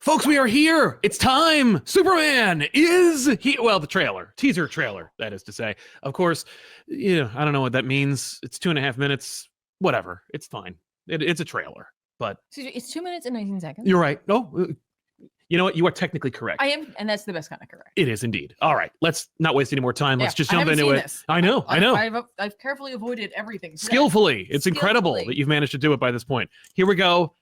Folks, we are here. It's time. Superman is here. Well, the trailer, teaser trailer, that is to say. Of course, I don't know what that means. It's 2.5 minutes. Whatever. It's fine. It's a trailer, but It's 2 minutes and 19 seconds. You're right. No, you know what? You are technically correct. I am, and that's the best kind of correct. It is indeed. All right. Let's not waste any more time. Let's just I jump into it. This. I know. I've carefully avoided everything today. Skillfully. It's incredible that you've managed to do it by this point. Here we go.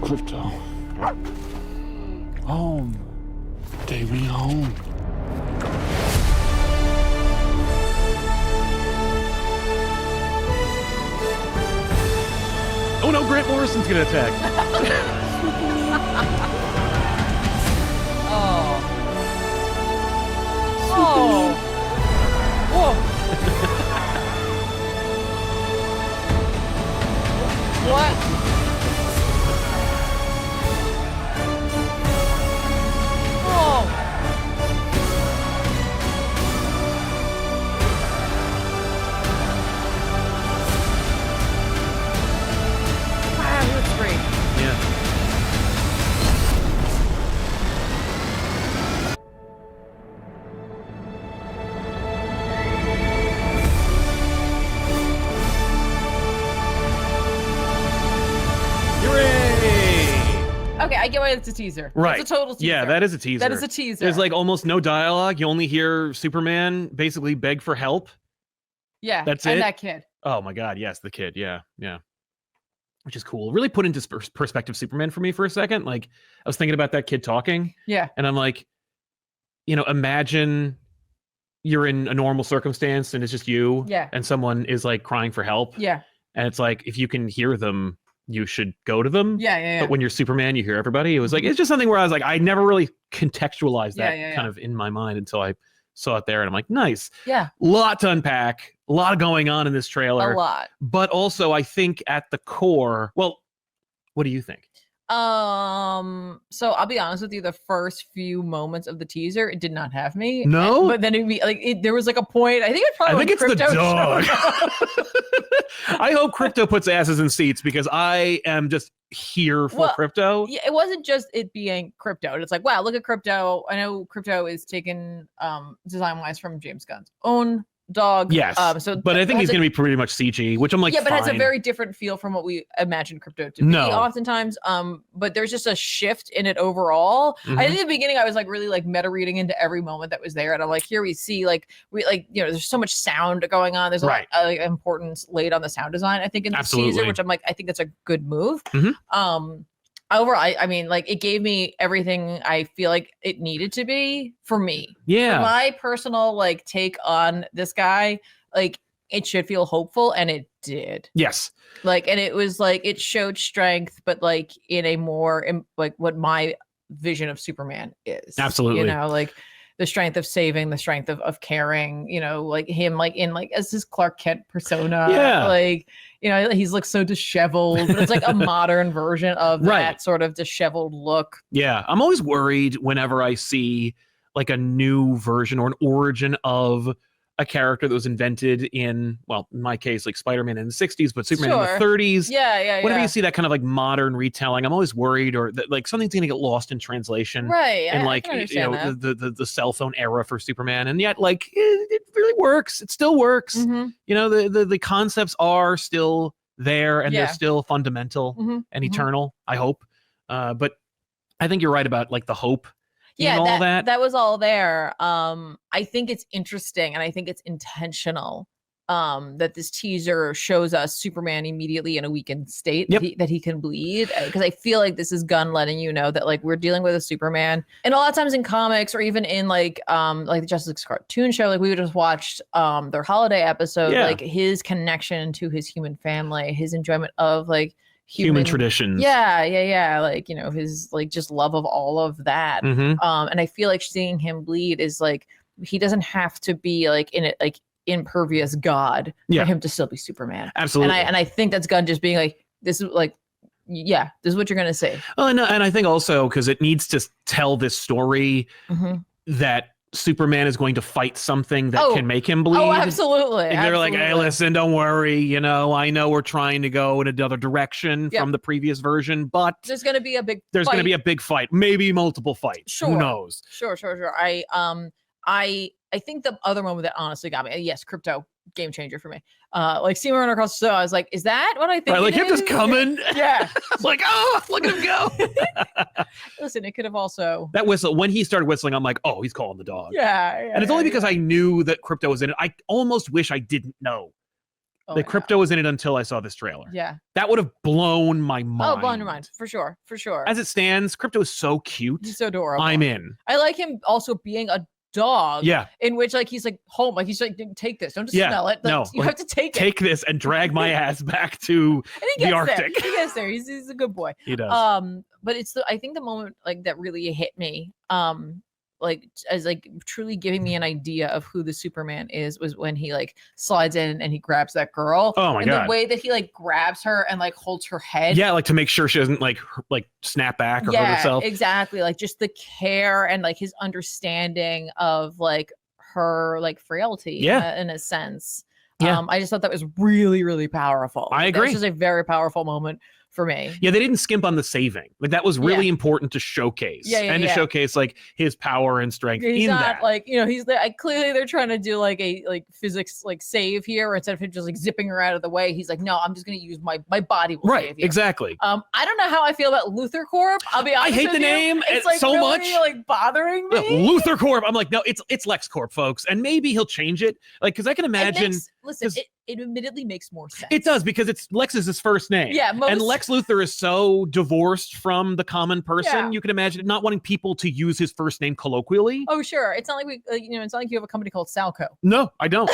Crypto. Home. Take me home. Oh no, Grant Morrison's gonna attack. Oh. Oh. Whoa. What? Oh. Wow, he looks great. Yeah. Okay, I get why it's a teaser. Right. It's a total teaser. Yeah, that is a teaser. That is a teaser. There's like almost no dialogue. You only hear Superman basically beg for help. Yeah, that's and it. that kid. Oh my God, yes, the kid. Yeah. Which is cool. Really put into perspective Superman for me for a second. Like, I was thinking about that kid talking. Yeah. And I'm like, imagine you're in a normal circumstance and it's just you. Yeah. And someone is like crying for help. Yeah. And it's like, if you can hear them, you should go to them. Yeah. But when you're Superman, you hear everybody. It was like, it's just something where I was like, I never really contextualized that kind of in my mind until I saw it there. And I'm like, nice. Yeah. Lot to unpack. A lot going on in this trailer. A lot. But also, I think at the core, well, what do you think? So I'll be honest with you, the first few moments of the teaser, it did not have me. No? But then it'd be like, there was like a point, I think it's probably it's the dog. I hope Crypto puts asses in seats because I am just here for Crypto. Yeah, it wasn't just it being Crypto. It's like, wow, look at Crypto. I know Crypto is taken design-wise from James Gunn's own dog. Yes. But I think he's going to be pretty much CG, which I'm like, yeah, but fine. it has a very different feel from what we imagine Crypto to be oftentimes. But there's just a shift in it overall. I think at the beginning I was like really like meta reading into every moment that was there. And I'm like, here we see there's so much sound going on. There's a lot of importance laid on the sound design, I think, in the teaser, which I'm like, I think that's a good move. Overall, I mean, like, it gave me everything I feel like it needed to be for me. Yeah. For my personal, like, take on this guy, like, it should feel hopeful, and it did. Yes. Like, and it was, like, it showed strength, but, like, in a more, like, what my vision of Superman is. Absolutely. Like, the strength of saving, the strength of caring, like him, like in like as his Clark Kent persona, like, he's like so disheveled, but it's like a modern version of that sort of disheveled look. Yeah. I'm always worried whenever I see like a new version or an origin of a character that was invented in, well, in my case, like Spider-Man in the 60s, but Superman in the Sure. 30s. Yeah. Whenever you see that kind of like modern retelling, I'm always worried or that like something's going to get lost in translation. Right. And I like, can you understand know, that. the cell phone era for Superman. And yet like it really works. It still works. Mhm. You know, the concepts are still there and they're Yeah. still fundamental Mhm. and Mhm. eternal, I hope. But I think you're right about like the hope Yeah, and all that. that was all there. I think it's interesting and I think it's intentional that this teaser shows us Superman immediately in a weakened state Yep. that he can bleed, because I feel like this is Gunn letting you know that like we're dealing with a Superman. And a lot of times in comics or even in like the Justice League cartoon show, like we just watched their holiday episode, Yeah. like his connection to his human family, his enjoyment of like Human traditions. Yeah. Like, you know, his like just love of all of that. Mhm. And I feel like seeing him bleed is like he doesn't have to be like in it like impervious God Yeah. for him to still be Superman. Absolutely. And I think that's Gunn just being like, this is like, yeah, this is what you're gonna say. Well, and I think also because it needs to tell this story Mhm. that Superman is going to fight something that can make him bleed. Oh, absolutely. And they're like, hey, listen, don't worry. You know, I know we're trying to go in another direction from the previous version, but there's going to be a big going to be a big fight, maybe multiple fights. Sure. Who knows? Sure. I think the other moment that honestly got me, yes, Crypto, game changer for me. Like seeing him run across the show, I was like, is that what I think? Right, like him just coming. Yeah. Like, oh, look at him go. Listen, it could have also that whistle, when he started whistling, I'm like, oh, he's calling the dog. Yeah. And it's only because I knew that Crypto was in it. I almost wish I didn't know that Crypto was in it until I saw this trailer. Yeah. That would have blown my mind. Oh, blown your mind. For sure. As it stands, Crypto is so cute. He's so adorable. I'm in. I like him also being a dog. Yeah. In which like he's like home. Like he's like, take this. Don't just smell it. Like, no. You have to take it. Take this and drag my ass back to the Arctic. He gets there. He's a good boy. He does. But it's I think the moment like that really hit me, like as like truly giving me an idea of who the Superman is was when he like slides in and he grabs that girl. Oh my God. The way that he like grabs her and like holds her head. Yeah, like to make sure she doesn't like snap back or hurt herself. Exactly. Like just the care and like his understanding of like her like frailty. Yeah. In a sense. Yeah. I just thought that was really, really powerful. I agree. This is a very powerful moment for me. Yeah, they didn't skimp on the saving. Like that was really important to showcase. And to showcase like his power and strength he's in not that. Like, you know, he's like clearly they're trying to do like a like physics like save here, instead of him just like zipping her out of the way. He's like, no, I'm just gonna use my body will save you. Exactly. I don't know how I feel about Luthor Corp. I'll be honest. I hate the name. It's like so really, much. like bothering me. Luthor Corp. I'm like, no, it's LexCorp, folks, and maybe he'll change it. Like, because I can imagine. Listen, it admittedly makes more sense. It does, because it's Lex is his first name. Yeah, and Lex Luthor is so divorced from the common person. Yeah. You can imagine not wanting people to use his first name colloquially. Oh, sure. It's not like we, you know, it's not like you have a company called Salco. No, I don't.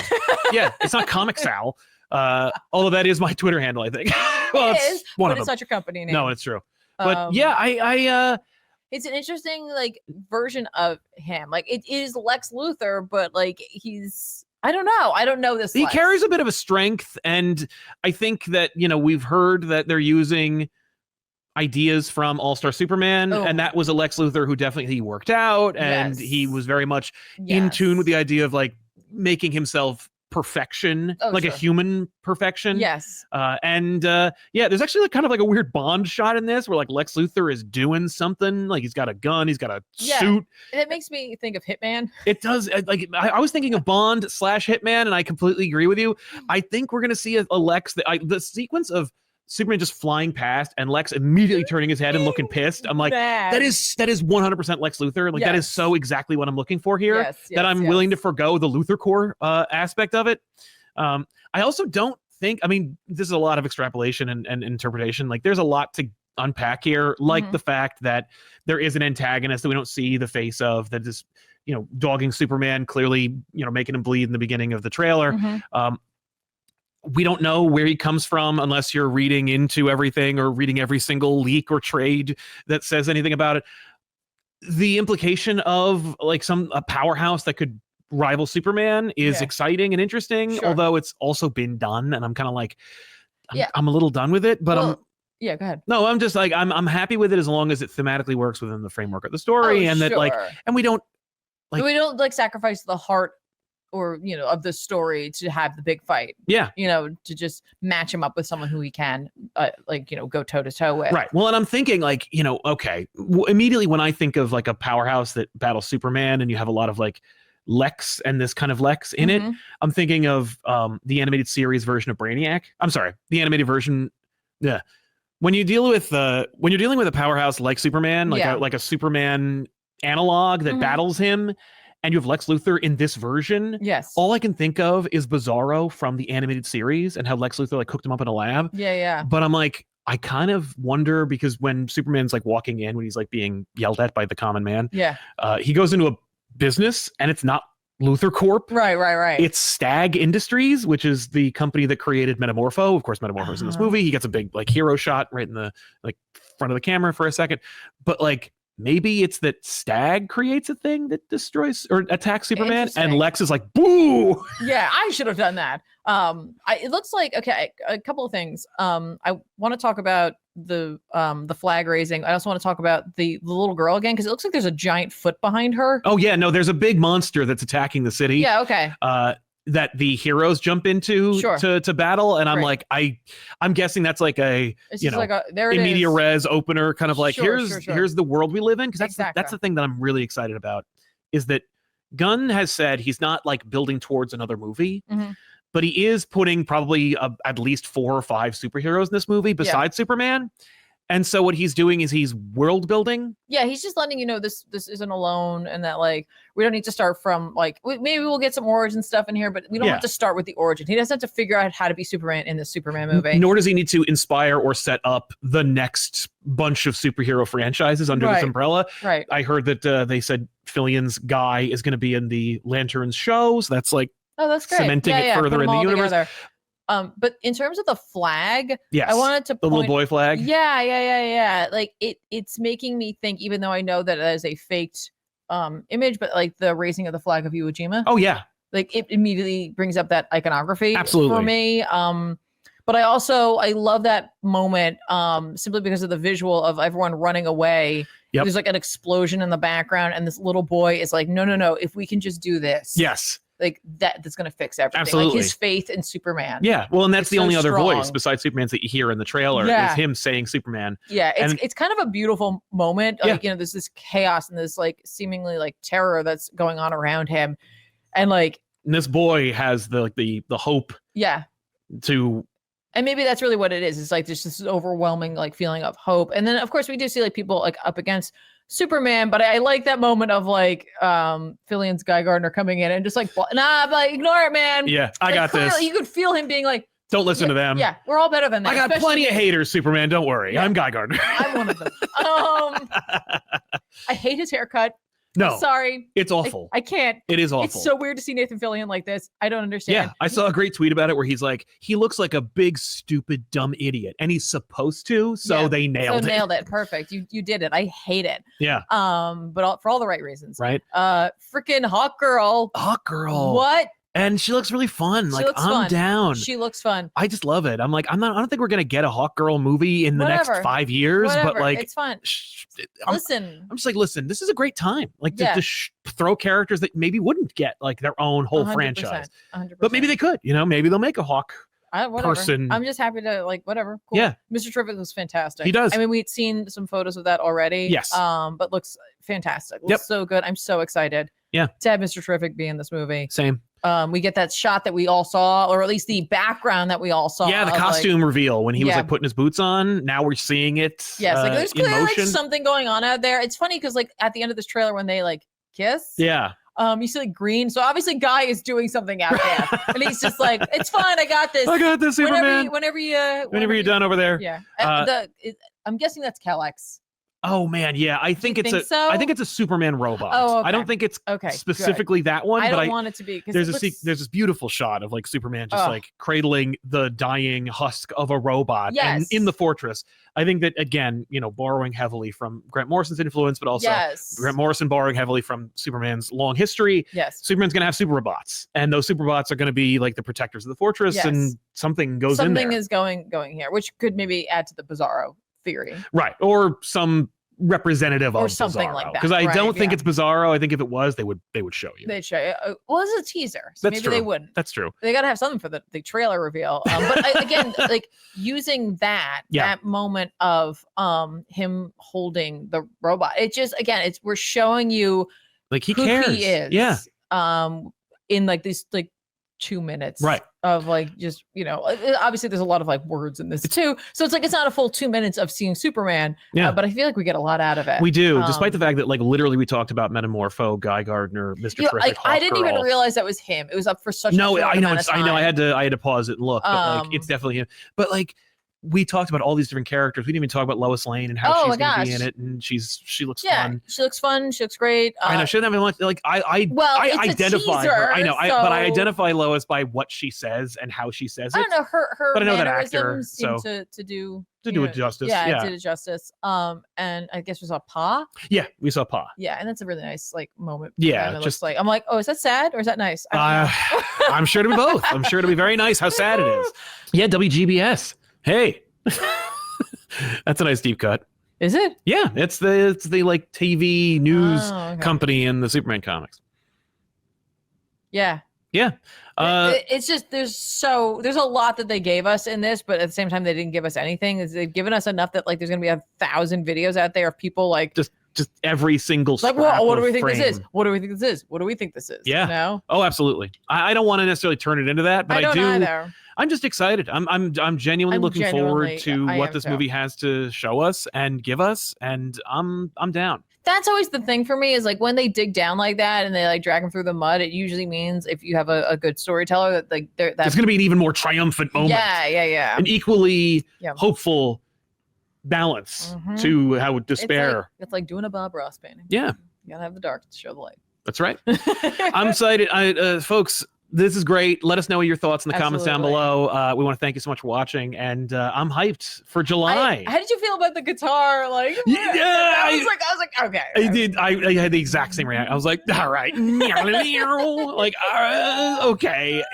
Yeah, it's not Comic Sal. Although that is my Twitter handle, I think. Well, it's one of them. It's not your company name. No, it's true. But yeah, it's an interesting like version of him. Like it is Lex Luthor, but like he's. I don't know. I don't know this. He carries a bit of a strength, and I think that, you know, we've heard that they're using ideas from All-Star Superman, and that was a Lex Luthor who definitely worked out, and he was very much in tune with the idea of like making himself perfection, like a human perfection. Yes. Yeah, there's actually like kind of like a weird Bond shot in this where like Lex Luthor is doing something, like he's got a gun, he's got a suit. It makes me think of Hitman. It does. Like I was thinking of Bond / Hitman, and I completely agree with you. I think we're gonna see a Lex the sequence of Superman just flying past and Lex immediately turning his head and looking pissed. I'm like, that is 100% Lex Luthor. Like that is so exactly what I'm looking for here. That I'm willing to forgo the Luthor core aspect of it. I also don't think, I mean, this is a lot of extrapolation and interpretation. Like there's a lot to unpack here, like the fact that there is an antagonist that we don't see the face of, that is, you know, dogging Superman, clearly, you know, making him bleed in the beginning of the trailer. We don't know where he comes from unless you're reading into everything or reading every single leak or trade that says anything about it. The implication of like a powerhouse that could rival Superman is exciting and interesting, although it's also been done, and I'm kind of like, I'm a little done with it, but go ahead. No, I'm just like, I'm happy with it as long as it thematically works within the framework of the story, and that like, and we don't like sacrifice the heart or of the story to have the big fight. Yeah. To just match him up with someone who he can go toe to toe with. Right. Well, and I'm thinking like, okay, immediately when I think of like a powerhouse that battles Superman and you have a lot of like Lex and this kind of Lex in it, I'm thinking of the animated series version of Brainiac. I'm sorry, the animated version. Yeah. When you're dealing with a powerhouse like Superman, like a Superman analog that battles him, and you have Lex Luthor in this version, yes, all I can think of is Bizarro from the animated series and how Lex Luthor like cooked him up in a lab. Yeah. But I'm like, I kind of wonder, because when Superman's like walking in, when he's like being yelled at by the common man, he goes into a business and it's not Luthor Corp. Right. It's Stag Industries, which is the company that created Metamorpho. Of course, Metamorpho's in this movie. He gets a big like hero shot right in the like front of the camera for a second. But like maybe it's that Stag creates a thing that destroys or attacks Superman, and Lex is like, boo! Yeah, I should have done that. It looks like, okay, a couple of things. I want to talk about the flag raising. I also want to talk about the little girl again, because it looks like there's a giant foot behind her. Oh yeah, no, there's a big monster that's attacking the city. Yeah, okay. That the heroes jump into to battle, and I'm like, I'm guessing that's like a like there it in is. media res opener kind of like here's the world we live in, because that's the thing that I'm really excited about, is that Gunn has said he's not like building towards another movie, but he is putting probably at least 4 or 5 superheroes in this movie besides Superman. And so what he's doing is he's world building. Yeah, he's just letting you know this isn't alone, and that like we don't need to start from like maybe we'll get some origin stuff in here, but we don't have to start with the origin. He doesn't have to figure out how to be Superman in the Superman movie. Nor does he need to inspire or set up the next bunch of superhero franchises under this umbrella. Right. I heard that they said Fillion's guy is going to be in the Lanterns show, so that's like that's great. Cementing it further in the universe. Together. But in terms of the flag, yes, I wanted to the little boy flag. Yeah. Like it's making me think, even though I know that it is a faked image, but like the raising of the flag of Iwo Jima. Oh yeah. Like it immediately brings up that iconography. Absolutely. For me. But I love that moment simply because of the visual of everyone running away. Yep. There's like an explosion in the background, and this little boy is like, no, if we can just do this. Yes. Like that's going to fix everything. Absolutely. Like his faith in Superman. Yeah. Well, and that's the only other voice besides Superman's that you hear in the trailer is him saying Superman. Yeah. It's kind of a beautiful moment. Like, there's this chaos and this like seemingly like terror that's going on around him. And like, and this boy has the hope. Yeah. And maybe that's really what it is. It's like there's this overwhelming like feeling of hope. And then of course we do see like people like up against Superman, but I like that moment of like Fillion's Guy Gardner coming in and just like ignore it, man. Yeah, I got this. You could feel him being like, don't listen to them. Yeah, we're all better than that. I got plenty of haters, Superman. Don't worry. I'm Guy Gardner. I'm one of them. I hate his haircut. No, sorry, it's awful. I can't. It is awful. It's so weird to see Nathan Fillion like this. I don't understand. Yeah, I saw a great tweet about it where he's like, he looks like a big, stupid, dumb idiot, and he's supposed to. So they nailed it. Nailed it. Perfect. You did it. I hate it. Yeah. But for all the right reasons. Right. Freaking Hawk Girl. What? And she looks really fun. Like, I'm down. She looks fun. I just love it. I'm like, I don't think we're going to get a Hawk Girl movie in the next 5 years, but like, it's fun. I'm just like, listen, this is a great time. Like to throw characters that maybe wouldn't get like their own whole 100%, franchise, 100%. But maybe they could, maybe they'll make a Hawk person. I'm just happy to like, whatever. Cool. Yeah. Mr. Terrific was fantastic. He does. I mean, we'd seen some photos of that already. Yes. But looks fantastic. Looks so good. I'm so excited. Yeah. To have Mr. Terrific be in this movie. Same. We get that shot that we all saw, or at least the background that we all saw. Yeah, the costume reveal when he was like putting his boots on. Now we're seeing it. Yes, like there's clearly like something going on out there. It's funny because like at the end of this trailer when they like kiss. Yeah. You see like green. So obviously Guy is doing something out there. And he's just like, it's fine, I got this. I got this, Superman. Whenever you're done over there. Yeah. I'm guessing that's Kellex. Oh man, yeah. I think it's a Superman robot. Oh, okay. I don't think it's specifically that one. I don't want it to be. There's this beautiful shot of like Superman just like cradling the dying husk of a robot and in the fortress. I think that again, borrowing heavily from Grant Morrison's influence, but also Grant Morrison borrowing heavily from Superman's long history. Yes. Superman's gonna have super robots, and those super robots are gonna be like the protectors of the fortress, and something goes in there. Something is going here, which could maybe add to the Bizarro theory. Right. Or some representative Or of something Bizarro. like that, Because I right, don't think yeah. it's Bizarro. I think if it was, they would show you. They'd show you. Well, it's a teaser, so That's maybe they true. wouldn't. That's true. They gotta have something for the trailer reveal. But again, like using that moment of him holding the robot, it just we're showing you Like he who cares. he is. Yeah. In like these 2 minutes Right. of like just obviously there's a lot of like words in this too, so it's not a full 2 minutes of seeing Superman. Yeah. But I feel like we get a lot out of it. We do, despite the fact that like literally we talked about Metamorpho, Guy Gardner, Mr. Terrific, I didn't even realize that was him. It was up for such a short I know amount of time. I know I had to pause it and look, but like it's definitely him. But like we talked about all these different characters. We didn't even talk about Lois Lane and how she's going to be in it, and she looks fun. She looks fun. She looks great. I know she doesn't have much. Like I identify her. I know, but I identify Lois by what she says and how she says it. I don't know her. But I know that mannerisms actor, seem to do it justice. Yeah, did it justice. And I guess we saw Pa. Yeah, we saw Pa. Yeah, and that's a really nice like moment. Yeah, it looks like I'm like, oh, is that sad or is that nice? I'm sure it'll be both. I'm sure it'll be very nice how sad it is. Yeah, WGBS. Hey. That's a nice deep cut. Is it? Yeah, it's the like TV news company in the Superman comics. Yeah. Yeah. It's just there's a lot that they gave us in this, but at the same time they didn't give us anything. They've given us enough that like there's gonna be 1,000 videos out there of people like just every single like, well, what do we think this is? What do we think this is? What do we think this is? Yeah. You know? Oh, absolutely. I don't want to necessarily turn it into that, but I don't do. Either. I'm just excited. I'm genuinely looking forward to what this movie has to show us and give us, and I'm down. That's always the thing for me is like when they dig down like that and they like drag them through the mud, it usually means if you have a good storyteller that like that's going to be an even more triumphant moment. Yeah. An equally hopeful balance to how despair. It's like doing a Bob Ross painting. Yeah. You gotta have the dark to show the light. That's right. I'm excited. Folks, this is great. Let us know your thoughts in the comments down below. We want to thank you so much for watching, and I'm hyped for July. How did you feel about the guitar? Like, I was like, okay. I did. I had the exact same reaction. I was like, all right, like, okay,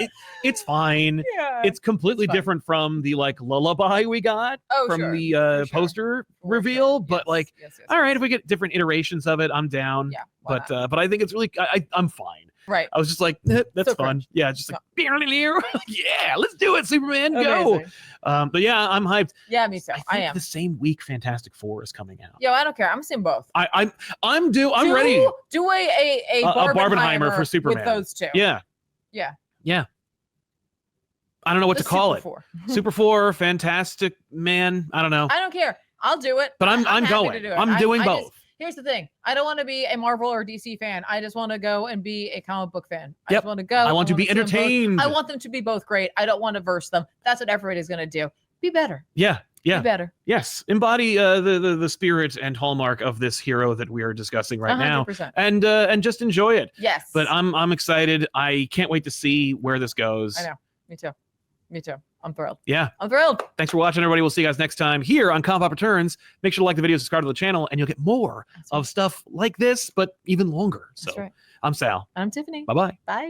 it's fine. Yeah. It's completely different from the like lullaby we got from the poster reveal, but like, all right, if we get different iterations of it, I'm down. Yeah, but I think it's really, I'm fine. Right. I was just like, that's fun. Yeah, just like, yeah, let's do it, Superman, go. But yeah, I'm hyped. Yeah, me too. I am. The same week Fantastic Four is coming out. Yo, I don't care. I'm seeing both. I'm ready. Do a Barbenheimer for Superman with those two. Yeah. I don't know what to call it. Super 4, Fantastic Man. I don't know. I don't care. I'll do it. But I'm going. I'm doing both. Here's the thing. I don't want to be a Marvel or DC fan. I just want to go and be a comic book fan. I just want to go. I want to be entertained. I want them to be both great. I don't want to verse them. That's what everybody's going to do. Be better. Yeah. Be better. Yes. Embody the spirit and hallmark of this hero that we are discussing right 100%. Now. And just enjoy it. Yes. But I'm excited. I can't wait to see where this goes. I know. Me too. I'm thrilled. Yeah. I'm thrilled. Thanks for watching, everybody. We'll see you guys next time here on ComicPop Returns. Make sure to like the video, subscribe to the channel, and you'll get more of stuff like this, but even longer. So I'm Sal. I'm Tiffany. Bye-bye. Bye.